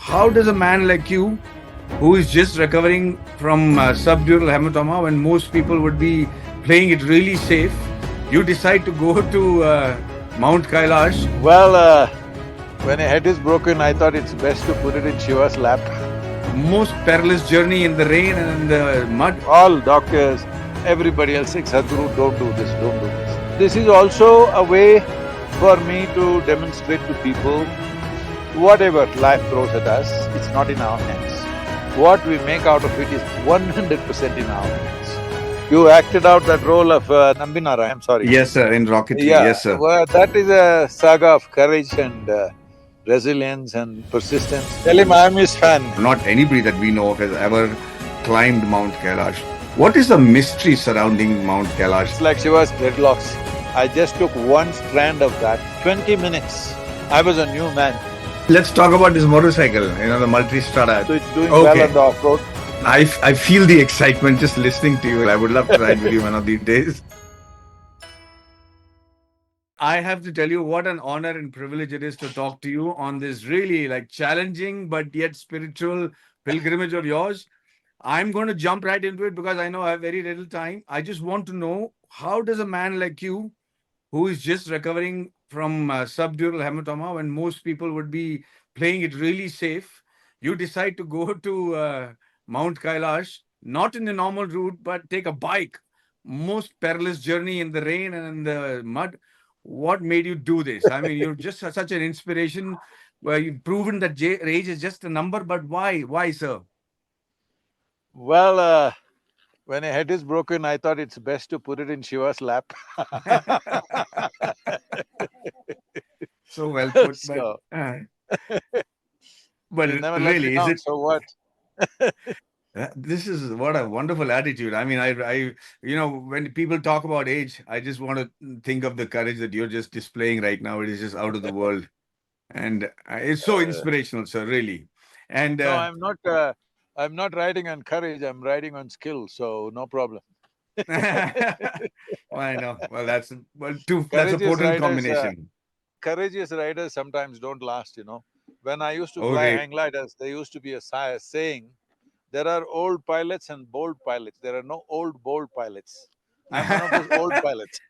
how does a man like you, who is just recovering from subdural hematoma, when most people would be playing it really safe, you decide to go to Mount Kailash? Well, when a head is broken, I thought it's best to put it in Shiva's lap. Most perilous journey in the rain and in the mud. All doctors, everybody else saying, Sadguru, don't do this, don't do this. This is also a way for me to demonstrate to people, whatever life throws at us, it's not in our hands. What we make out of it is 100% in our hands. You acted out that role of Nambinara, I'm sorry. Yes, sir, in rocketry. Yeah, Yes, sir. well, that is a saga of courage and resilience and persistence. Tell him I'm his fan. Not anybody that we know of has ever climbed Mount Kailash. What is the mystery surrounding Mount Kailash? It's like Shiva's dreadlocks. I just took one strand of that, 20 minutes. I was a new man. Let's talk about this motorcycle, the multi-strada. So it's doing well on the off-road. I feel the excitement just listening to you. I would love to ride with you one of these days. I have to tell you what an honor and privilege it is to talk to you on this really challenging but yet spiritual pilgrimage of yours. I'm going to jump right into it because I know I have very little time. I just want to know, how does a man like you, who is just recovering from subdural hematoma, when most people would be playing it really safe, you decide to go to Mount Kailash, not in the normal route, but take a bike, most perilous journey in the rain and in the mud. What made you do this? I mean, you're just such an inspiration. Where you've proven that age is just a number, but why? Why, sir? Well, when a head is broken, I thought it's best to put it in Shiva's lap. So well put, So, but he'll never let me really, is down, it? so what? This is what a wonderful attitude. I mean, when people talk about age, I just want to think of the courage that you're just displaying right now. It is just out of the world, and it's so inspirational, sir. Really, and No, I'm not riding on courage, I'm riding on skill, so no problem. well, I know. Well, that's that's a Courageous potent riders, combination. courageous riders sometimes don't last, you know. When I used to Oh, fly great. hang gliders, there used to be a saying, there are old pilots and bold pilots. There are no old bold pilots. I'm one of those old pilots.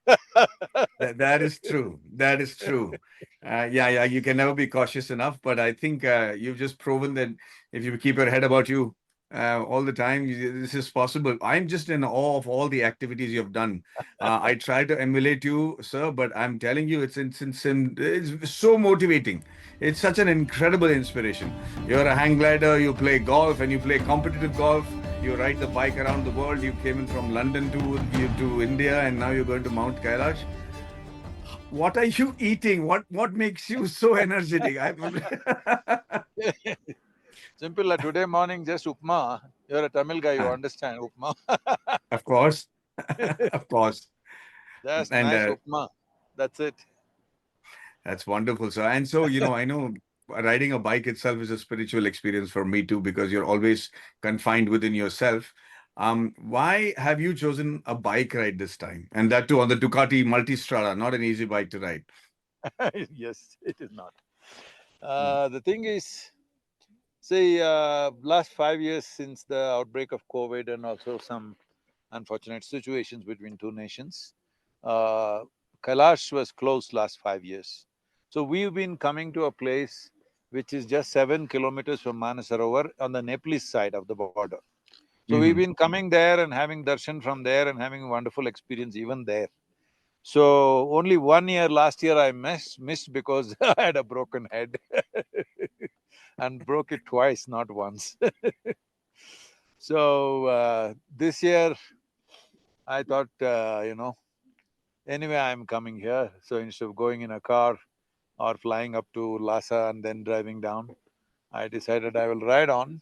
That is true. That is true. Yeah. You can never be cautious enough, but I think you've just proven that if you keep your head about you all the time, this is possible. I'm just in awe of all the activities you've done. I try to emulate you, sir, but I'm telling you, it's so motivating. It's such an incredible inspiration. You're a hang glider, you play golf, and you play competitive golf. You ride the bike around the world. You came in from London to India, and now you're going to Mount Kailash. What are you eating? What makes you so energetic? Simple, today morning just upma. You're a Tamil guy, you understand upma. Of course, of course, Just and nice upma. That's it. that's wonderful, sir. And so, I know riding a bike itself is a spiritual experience for me too, because you're always confined within yourself. Why have you chosen a bike ride this time, and that too on the Ducati Multistrada? Not an easy bike to ride. Yes, it is not. Mm. The thing is, see, last 5 years since the outbreak of COVID and also some unfortunate situations between two nations, uh, Kailash was closed last 5 years. So we've been coming to a place which is just 7 kilometers from Manasarovar on the Nepalese side of the border. So we've Mhm. been coming there and having darshan from there and having a wonderful experience even there. So only 1 year, last year I missed because I had a broken head and broke it twice, not once. So this year I thought, anyway I'm coming here, so instead of going in a car or flying up to Lhasa and then driving down, I decided I will ride on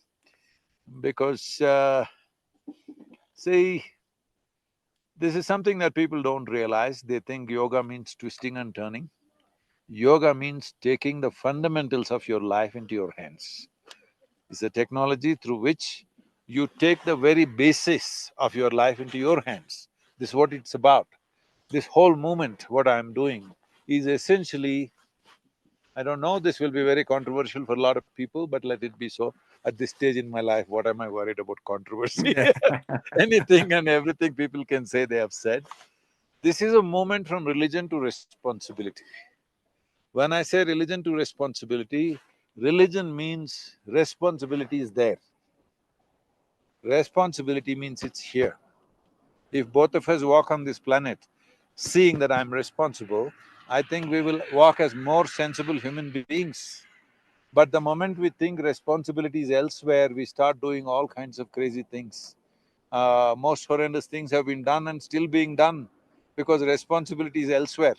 because, see, this is something that people don't realize. They think yoga means twisting and turning. Yoga means taking the fundamentals of your life into your hands. It's a technology through which you take the very basis of your life into your hands. This is what it's about. This whole movement, what I'm doing, is essentially I don't know, this will be very controversial for a lot of people, but let it be so. At this stage in my life, what am I worried about controversy? Yeah. Anything and everything people can say, they have said. This is a moment from religion to responsibility. When I say religion to responsibility, religion means responsibility is there. Responsibility means it's here. If both of us walk on this planet seeing that I'm responsible, I think we will walk as more sensible human beings. But the moment we think responsibility is elsewhere, we start doing all kinds of crazy things. Most horrendous things have been done and still being done because responsibility is elsewhere.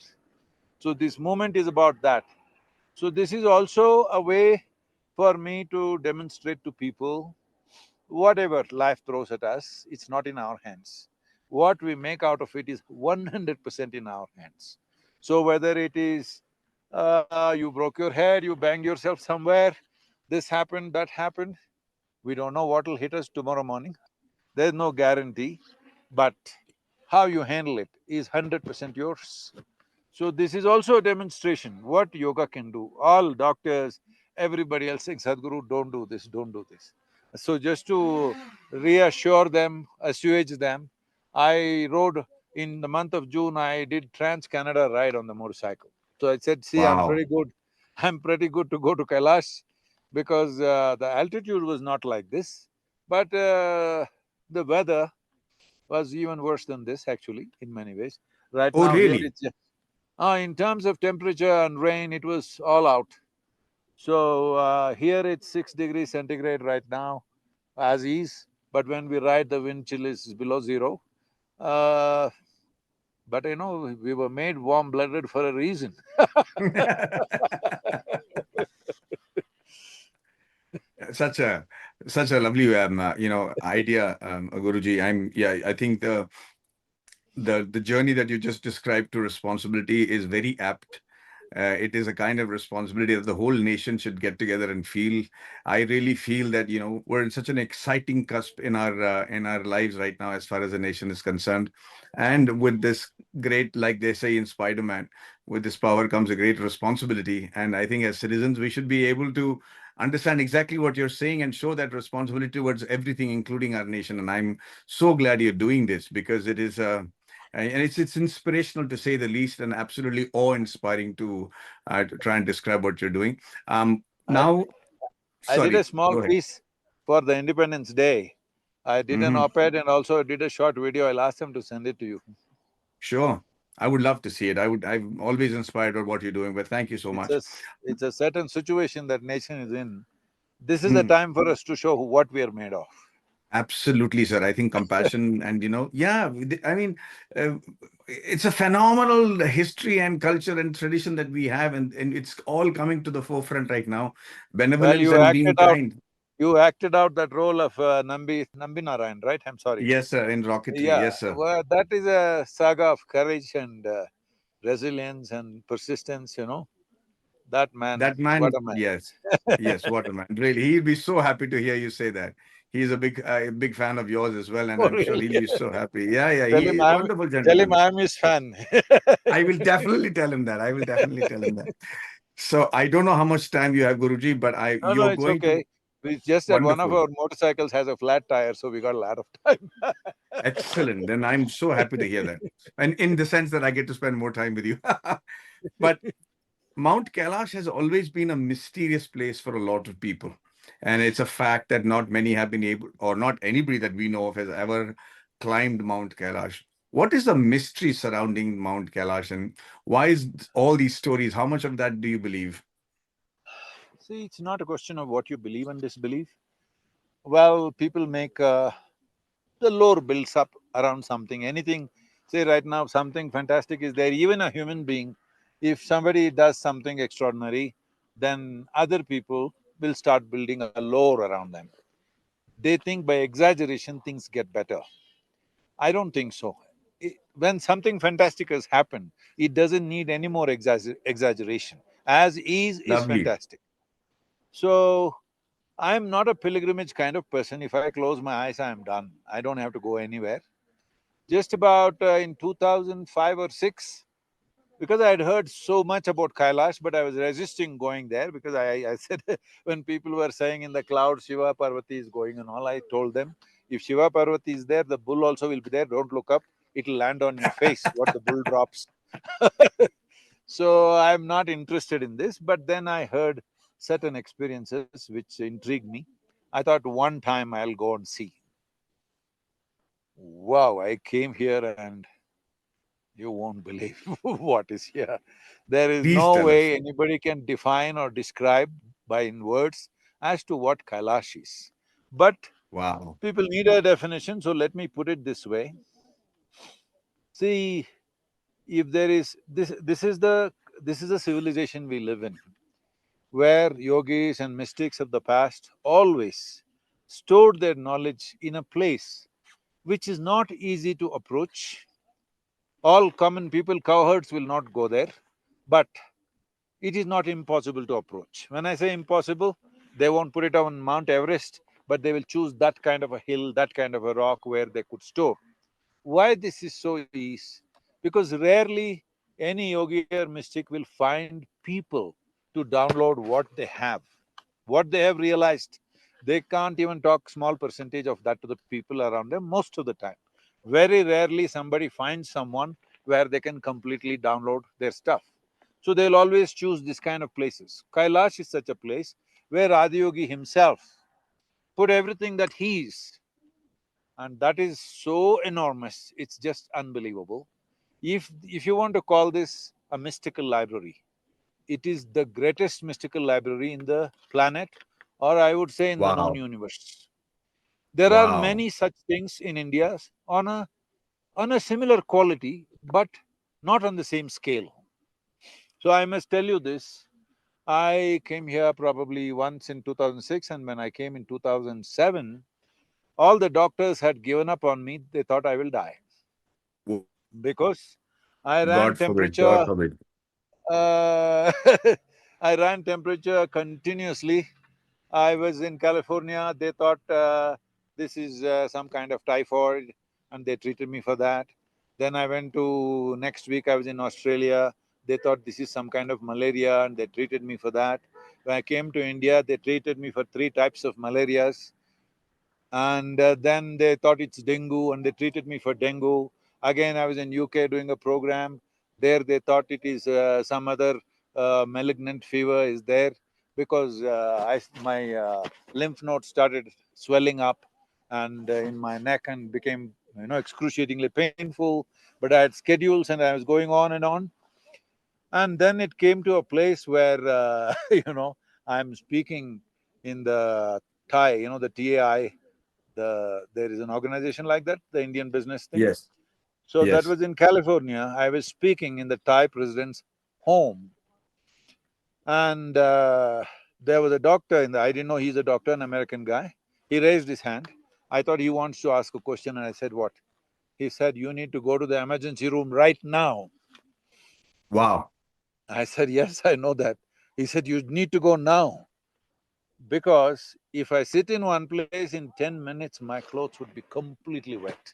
So this movement is about that. So this is also a way for me to demonstrate to people, whatever life throws at us, it's not in our hands. What we make out of it is 100% in our hands. So whether it is you broke your head, you banged yourself somewhere, this happened, that happened, we don't know what will hit us tomorrow morning. There's no guarantee, but how you handle it is 100% yours. So this is also a demonstration what yoga can do. All doctors, everybody else saying, Sadhguru, don't do this, don't do this. So just to reassure them, assuage them, I rode in the month of June, I did Trans-Canada ride on the motorcycle. So I said, see, Wow. I'm pretty good to go to Kailash because the altitude was not like this, but the weather was even worse than this actually, in many ways. Right Oh, now here really? it's in terms of temperature and rain, it was all out. So here it's 6 degrees centigrade right now, as is. But when we ride, the wind chill is below zero. Uh, but we were made warm-blooded for a reason. Such a such a lovely idea, Guruji. I think the journey that you just described to responsibility is very apt. It is a kind of responsibility that the whole nation should get together and feel. I really feel that we're in such an exciting cusp in our lives right now, as far as the nation is concerned, and with this great, like they say in Spider-Man, with this power comes a great responsibility. And I think as citizens, we should be able to understand exactly what you're saying and show that responsibility towards everything, including our nation. And I'm so glad you're doing this because it is and it's inspirational to say the least, and absolutely awe-inspiring to try and describe what you're doing. I, Now, I did a sorry, small go ahead. piece for the Independence Day. I did an Hmm. op-ed and also did a short video. I'll ask them to send it to you. Sure. I would love to see it. I'm always inspired by what you're doing, but thank you so much. It's a certain situation that nation is in. This is the Hmm. time for us to show what we are made of. Absolutely, sir. I think compassion and, yeah, I mean, uh, it's a phenomenal history and culture and tradition that we have, and it's all coming to the forefront right now. Well, Benevolence and being kind. you acted out that role of Nambi Narayan, right? I'm sorry. Yes, sir. In rocketry. Yeah, Yes, sir. well, that is a saga of courage and resilience and persistence. That man, That what man, a man. yes, yes, what a man. Really, he'll be so happy to hear you say that. He's a big fan of yours as well, and Oh, I'm sure really? he'll be so happy. Yeah, yeah, Tell him he's a I'm, wonderful tell him gentleman. I'm his fan. I will definitely tell him that. I will definitely tell him that. So I don't know how much time you have, Guruji, but No, you're it's going to okay. It's just that one of wonderful, our motorcycles has a flat tire, so we got a lot of time. excellent. Then I'm so happy to hear that, and in the sense that I get to spend more time with you. But Mount Kailash has always been a mysterious place for a lot of people. And it's a fact that not many have been able, or not anybody that we know of has ever climbed Mount Kailash. What is the mystery surrounding Mount Kailash, and why is all these stories? How much of that do you believe? See, it's not a question of what you believe and disbelieve. Well, people make the lore builds up around something, anything. Say right now, something fantastic is there, even a human being, if somebody does something extraordinary, then other people will start building a lore around them. They think by exaggeration things get better. I don't think so. When something fantastic has happened, it doesn't need any more exaggeration. As is Lovely. fantastic. So, I'm not a pilgrimage kind of person. If I close my eyes, I'm done. I don't have to go anywhere. Just about in 2005 or 6, because I had heard so much about Kailash, but I was resisting going there because I said when people were saying in the clouds Shiva Parvati is going and all, I told them, if Shiva Parvati is there, the bull also will be there. Don't look up; it'll land on your face. What the bull drops. So I'm not interested in this. But then I heard certain experiences which intrigued me. I thought one time I'll go and see. Wow! I came here and you won't believe what is here. There is Please no tell us. way anybody can define or describe by in words as to what Kailash is. But Wow. people need a definition, so let me put it this way. See, if there is this is a civilization we live in, where yogis and mystics of the past always stored their knowledge in a place which is not easy to approach. All common people, cowherds will not go there, but it is not impossible to approach. When I say impossible, they won't put it on Mount Everest, but they will choose that kind of a hill, that kind of a rock where they could store. Why this is so is because rarely any yogi or mystic will find people to download what they have realized. They can't even talk small percentage of that to the people around them most of the time. Very rarely somebody finds someone where they can completely download their stuff. So they'll always choose this kind of places. Kailash is such a place where Adiyogi himself put everything that he is, and that is so enormous, it's just unbelievable. If you want to call this a mystical library, it is the greatest mystical library in the planet, or I would say in the known Wow. universe. There are Wow. many such things in India on a similar quality, but not on the same scale. So I must tell you this. I came here probably once in 2006, and when I came in 2007, all the doctors had given up on me. They thought I will die W- because I ran God forbid. God temperature. forbid. Uh, I ran temperature continuously. I was in California. They thought this is some kind of typhoid, and they treated me for that. Then I went to next week. I was in Australia. They thought this is some kind of malaria, and they treated me for that. When I came to India, they treated me for three types of malarias. And then they thought it's dengue and they treated me for dengue. Again, I was in UK doing a program. There they thought it is some other malignant fever is there because my lymph nodes started swelling up and in my neck and became, excruciatingly painful. But I had schedules and I was going on and on. And then it came to a place where, I'm speaking in the TAI, the TAI, there is an organization like that, the Indian business thing. Yes. So that Yes. was in California. I was speaking in the Thai president's home, and there was a doctor in the. I didn't know he's a doctor, an American guy. He raised his hand. I thought he wants to ask a question, and I said, "What?" He said, "You need to go to the emergency room right now." Wow. I said, "Yes, I know that." He said, "You need to go now because if I sit in one place in 10 minutes, my clothes would be completely wet."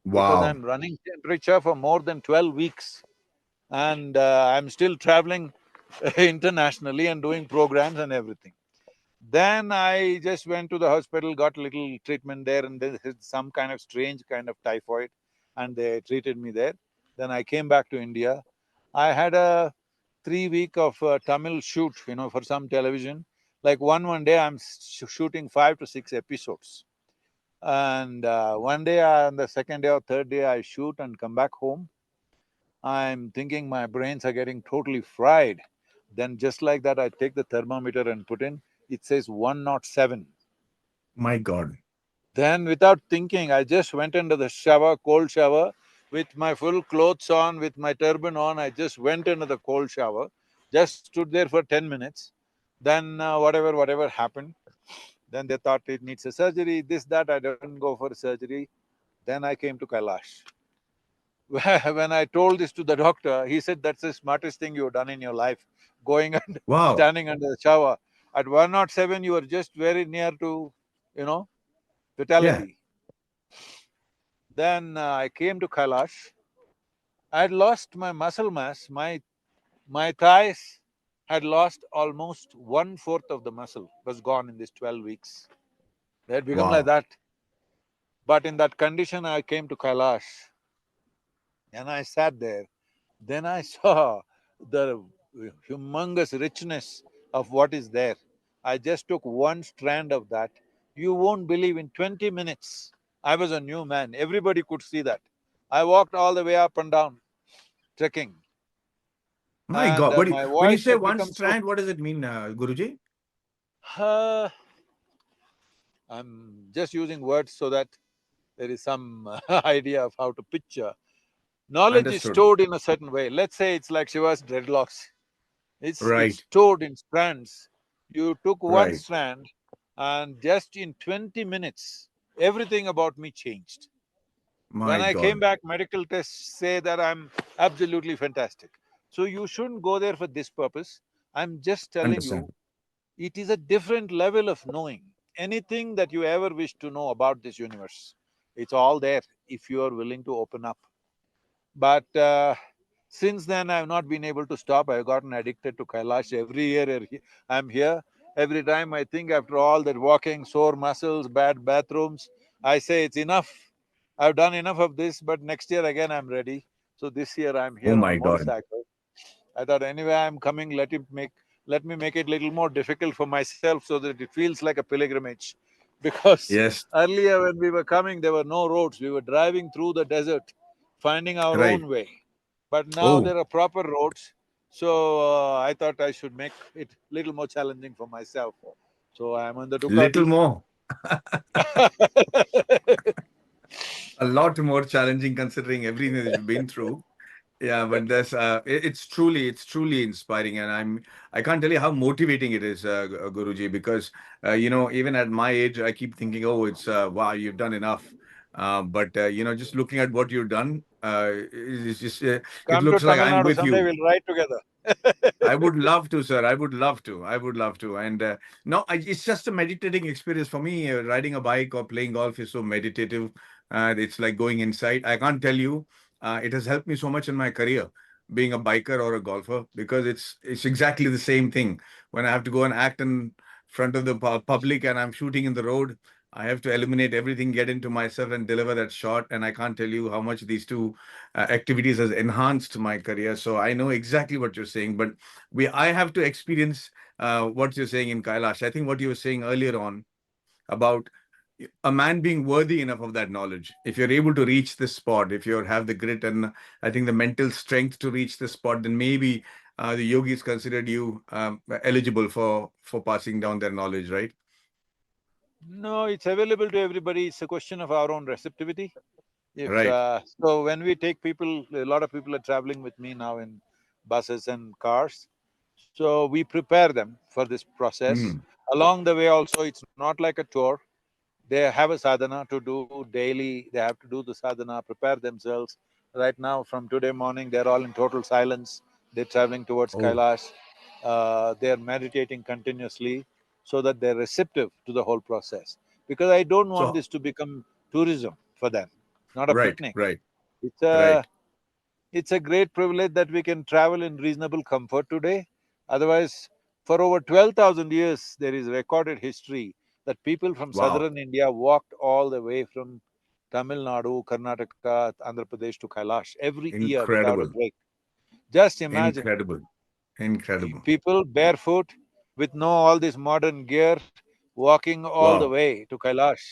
Because Wow. I'm running temperature for more than 12 weeks and I'm still traveling internationally and doing programs and everything. Then I just went to the hospital, got a little treatment there, and there is some kind of strange kind of typhoid, and they treated me there. Then I came back to India. I had a 3 week of Tamil shoot, for some television. Like one day I'm shooting 5 to 6 episodes. And one day, on the second day or third day, I shoot and come back home. I'm thinking my brains are getting totally fried. Then just like that, I take the thermometer and put in, it says 107. My God. Then without thinking, I just went into the shower, cold shower, with my full clothes on, with my turban on, I just went into the cold shower, just stood there for 10 minutes. Then whatever happened, then they thought it needs a surgery, this, that, I didn't go for surgery. Then I came to Kailash. When I told this to the doctor, he said, "That's the smartest thing you've done in your life, going and Wow. standing under the shower. At 107, you were just very near to, you know, Yeah. fatality." Then I came to Kailash, I had lost my muscle mass. My thighs had lost almost 1/4 of the muscle, was gone in these 12 weeks. They had become like Wow. that. But in that condition, I came to Kailash and I sat there. Then I saw the humongous richness of what is there. I just took one strand of that. You won't believe, in 20 minutes, I was a new man. Everybody could see that. I walked all the way up and down, trekking, My and God. my When you voice say had one become so… strand, what does it mean, Guruji? Uh, I'm just using words so that there is some idea of how to picture. Knowledge is Understood. stored in a certain way. Let's say it's like Shiva's dreadlocks. It's Right. stored in strands. You took one Right. strand and just in 20 minutes, everything about me changed. When My I came God. back, medical tests say that I'm absolutely fantastic. So you shouldn't go there for this purpose. I'm just telling Understand. you, it is a different level of knowing. Anything that you ever wish to know about this universe, it's all there if you are willing to open up. But since then, I've not been able to stop. I've gotten addicted to Kailash. Every year I'm here. Every time I think, after all that walking, sore muscles, bad bathrooms, I say it's enough. I've done enough of this, but next year again I'm ready. So this year I'm Oh here on a my God. motorcycle. I thought anyway I'm coming, let me make it little more difficult for myself so that it feels like a pilgrimage. Because Yes. earlier when we were coming, there were no roads. We were driving through the desert, finding our Right. own way. But now Oh, there are proper roads, so I thought I should make it little more challenging for myself. So I'm on the little Ducati. more. A lot more challenging considering everything that you've been through. Yeah, but it's truly inspiring, and I can't tell you how motivating it is, Guruji, because even at my age, I keep thinking, oh, it's wow, you've done enough. But just looking at what you've done, it's just it Come to looks like Tamil I'm Nadu with someday, you. we'll ride together. I would love to, sir. I would love to. I would love to. And no, it's just a meditating experience for me. Riding a bike or playing golf is so meditative. It's like going inside. I can't tell you. It has helped me so much in my career, being a biker or a golfer, because it's exactly the same thing. When I have to go and act in front of the public and I'm shooting in the road, I have to eliminate everything, get into myself, and deliver that shot. And I can't tell you how much these two activities has enhanced my career. So I know exactly what you're saying, but I have to experience what you're saying in Kailash. I think what you were saying earlier on about a man being worthy enough of that knowledge. If you're able to reach this spot, if you have the grit and I think the mental strength to reach this spot, then maybe the yogis considered you eligible for passing down their knowledge, right? No, it's available to everybody. It's a question of our own receptivity. If Right. so, when we take people, a lot of people are traveling with me now in buses and cars. So we prepare them for this process. Mm. Along the way, also, it's not like a tour. They have a sadhana to do daily. They have to do the sadhana, prepare themselves. Right now, from today morning, they're all in total silence. They're traveling towards Oh, Kailash. They're meditating continuously so that they're receptive to the whole process. Because I don't want so this to become tourism for them, not a right, picnic. right, It's a right. it's a great privilege that we can travel in reasonable comfort today. Otherwise, for over 12,000 years, there is recorded history that people from Wow, southern India walked all the way from Tamil Nadu, Karnataka, Andhra Pradesh to Kailash every year without a incredible, break. Just imagine, incredible, incredible. people barefoot with no all this modern gear walking all the Wow, way to Kailash.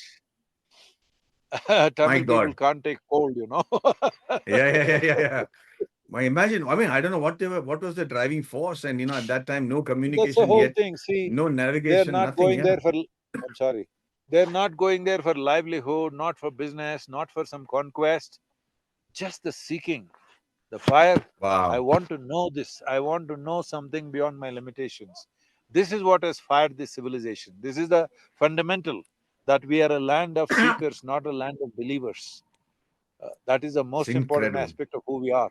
my Tamil people God. can't take cold. Yeah, yeah, yeah, yeah, yeah. I imagine, I mean, I don't know what was the driving force, and at that time, no That's the communication whole yet, thing. See, no they're navigation, not nothing. going Yeah. there for… I'm sorry. They're not going there for livelihood, not for business, not for some conquest, just the seeking, the fire. I Wow. want to know this. I want to know something beyond my limitations. This is what has fired this civilization. This is the fundamental, that we are a land of seekers, not a land of believers. That is the It's most important incredible. aspect of who we are.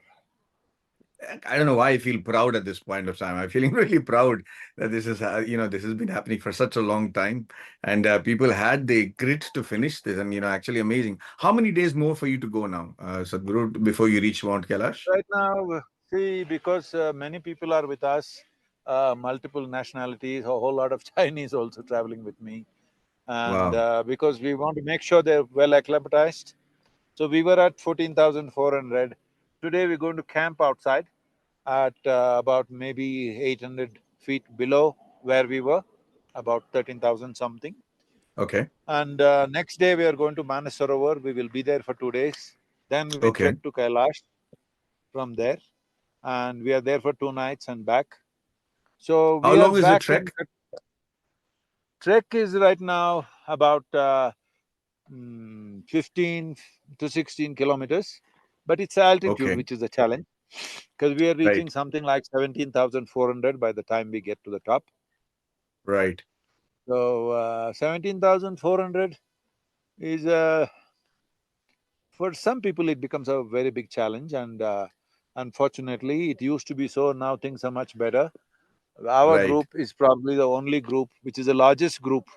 I don't know why I feel proud at this point of time. I'm feeling really proud that this is, this has been happening for such a long time, and people had the grit to finish this, and actually amazing. How many days more for you to go now, Sadhguru, before you reach Mount Kailash? Right now, see, because many people are with us, multiple nationalities, a whole lot of Chinese also traveling with me, and Wow. because we want to make sure they're well acclimatized. So we were at 14,400. Today we're going to camp outside at about maybe 800 feet below where we were, about 13,000 something. Okay. And next day we are going to Manasarovar. We will be there for 2 days. Then we will Okay. trek to Kailash from there, and we are there for 2 nights and back. So How we are long is the back in… trek? Trek is right now about 15 to 16 kilometers, but it's altitude Okay. which is the challenge, because we are reaching Right. something like 17,400 by the time we get to the top. Right. So 17,400 is for some people it becomes a very big challenge, and unfortunately it used to be so. Now things are much better. Our Right. group is probably the only group which is the largest group,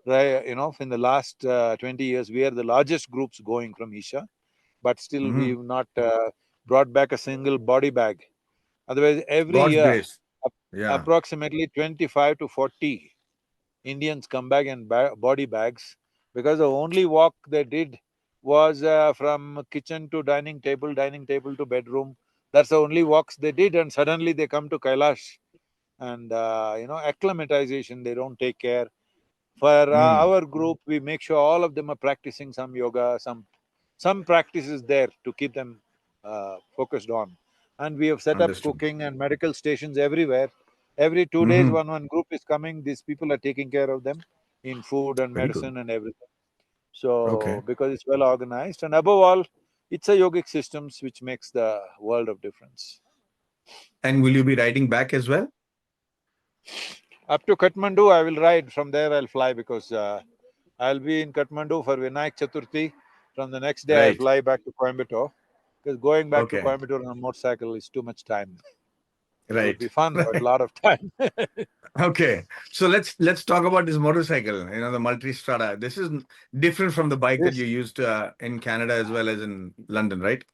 right? In the last 20 years, we are the largest groups going from Isha, but still Hmm. we've not brought back a single body bag. Otherwise, every God's year, grace. ap- Yeah. approximately 25 to 40 Indians come back in body bags, because the only walk they did was from kitchen to dining table to bedroom. That's the only walks they did, and suddenly they come to Kailash, and acclimatization, they don't take care. For Mm. our group, we make sure all of them are practicing some yoga, some practices there to keep them focused on. And we have set up Understood. cooking and medical stations everywhere. Every 2 days, Hmm. one group is coming. These people are taking care of them in food and Very good. medicine and everything. So Okay. because it's well organized, and above all, it's a yogic systems which makes the world of difference. And will you be riding back as well? Up to Kathmandu, I will ride. From there, I'll fly, because I'll be in Kathmandu for Vinayak Chaturthi. From the next day, I'll Right. fly back to Coimbatore, because going back to Okay. Coimbatore on a motorcycle is too much time. It would be Right. fun, but a Right. lot of time. Okay. So let's talk about this motorcycle, the Multistrada. This is different from the bike that you This used in Canada as well as in London, right?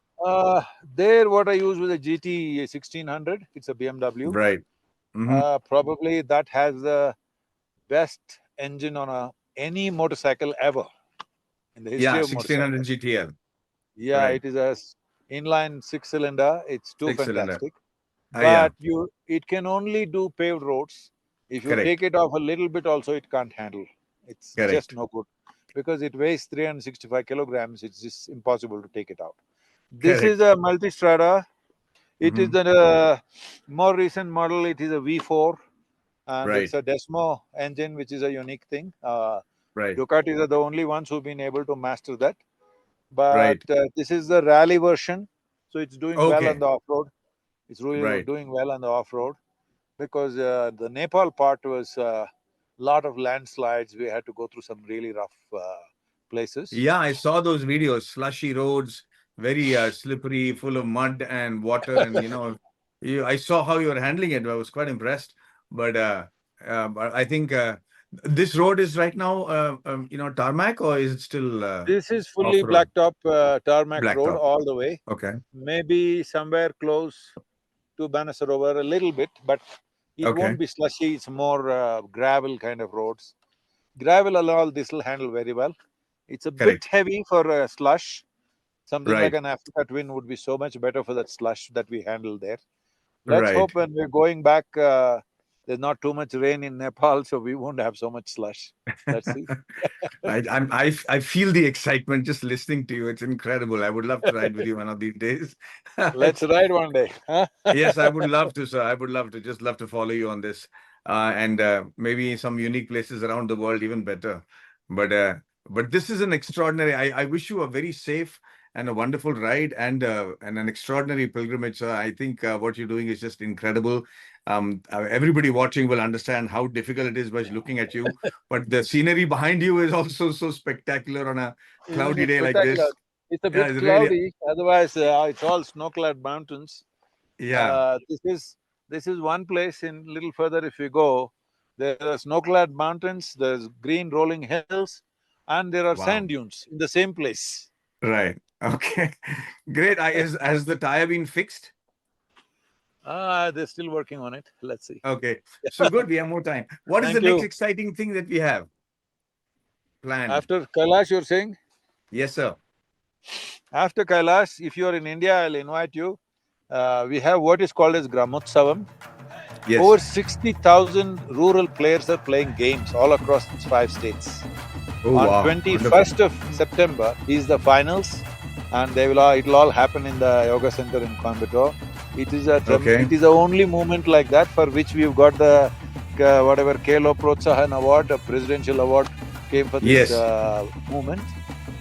there, what I use was a GT 1600. It's a BMW. Right. Mm-hmm. Probably that has the best engine on any motorcycle ever in the history Yeah, of 1600 motorcycles. GTL. Yeah, Right. it is a inline six-cylinder. It's too Six cylinder. fantastic. Yeah. But it can only do paved roads. If you Correct. take it off a little bit also, it can't handle. It's just Correct. no good, because it weighs 365 kilograms. It's just impossible to take it out. This is Correct. a multistrada. It is Mm-hmm. the more recent model. It is a V4, and it's Right. a Desmo engine, which is a unique thing. Right. Ducatis are the only ones who've been able to master that. But Right. this is the rally version, so it's doing well on Okay. the off-road. It's really Right. doing well on the off-road, because the Nepal part was a lot of landslides. We had to go through some really rough places. Yeah, I saw those videos, slushy roads, very slippery, full of mud and water, and I saw how you were handling it. I was quite impressed. But I think this road is right now, tarmac, or is it still This is fully off-road? blacktop tarmac road Blacktop. all the way. Okay. Maybe somewhere close to Banasarovar a little bit, but it won't Okay. be slushy. It's more gravel kind of roads. Gravel and all this will handle very well. It's a bit Correct. heavy for slush. Something like Right. an Africa Twin would be so much better for that slush that we handle there. Let's Right. hope when we're going back, there's not too much rain in Nepal, so we won't have so much slush. Let's see. I feel the excitement just listening to you. It's incredible. I would love to ride with you one of these days. Let's ride one day, huh? Yes, I would love to, sir. I would love to. Just love to follow you on this, and maybe some unique places around the world, even better. But uh, but this is an extraordinary. I wish you a very safe and a wonderful ride, and an extraordinary pilgrimage, sir. I think what you're doing is just incredible. Everybody watching will understand how difficult it is by looking at you, but the scenery behind you is also so spectacular on a Even cloudy it's day like spectacular. this. It's a Yeah, bit it's really cloudy, otherwise it's all snow-clad mountains. Yeah. This is one place. In little further, if you go, there are snow-clad mountains, there's green rolling hills, and there are Wow. sand dunes in the same place. Right. Okay. Great. Has the tire been fixed? They're still working on it. Let's see. Okay. So good. We have more time. What is the Thank next you. exciting thing that we have planned? After Kailash, you're saying? Yes, sir. After Kailash, if you're in India, I'll invite you. We have what is called as Gramotsavam. Yes. Over 60,000 rural players are playing games all across 5 states. Oh, On wow. 21st of September is the finals, and it'll all happen in the yoga center in Coimbatore. It is Okay. it is the only movement like that for which we've got the whatever Kelo Protsahan award, a presidential award came for this Yes. movement.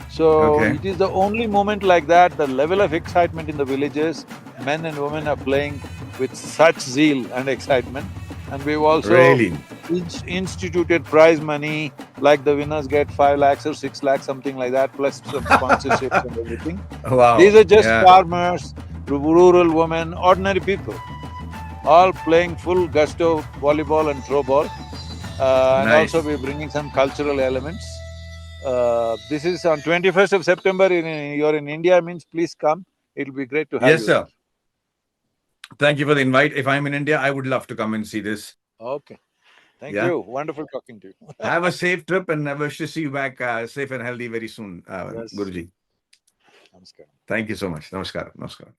So Okay. it is the only moment like that. The level of excitement in the villages, men and women are playing with such zeal and excitement. And we've also Really? instituted prize money, like the winners get 5 lakhs or 6 lakhs, something like that, plus some sponsorships and everything. Wow. These are just Yeah. farmers, rural women, ordinary people, all playing full gusto volleyball and throw ball. And Nice. also we're bringing some cultural elements. This is on 21st of September. You're in India, means please come. It'll be great to have Yes, you sir. Thank you for the invite. If I'm in India, I would love to come and see this. there. Okay. Thank Yeah. you. Wonderful talking to you. Have a safe trip, and I wish to see you back safe and healthy very soon, Yes. Guruji. Namaskaram. Thank you so much. Namaskar. Namaskar.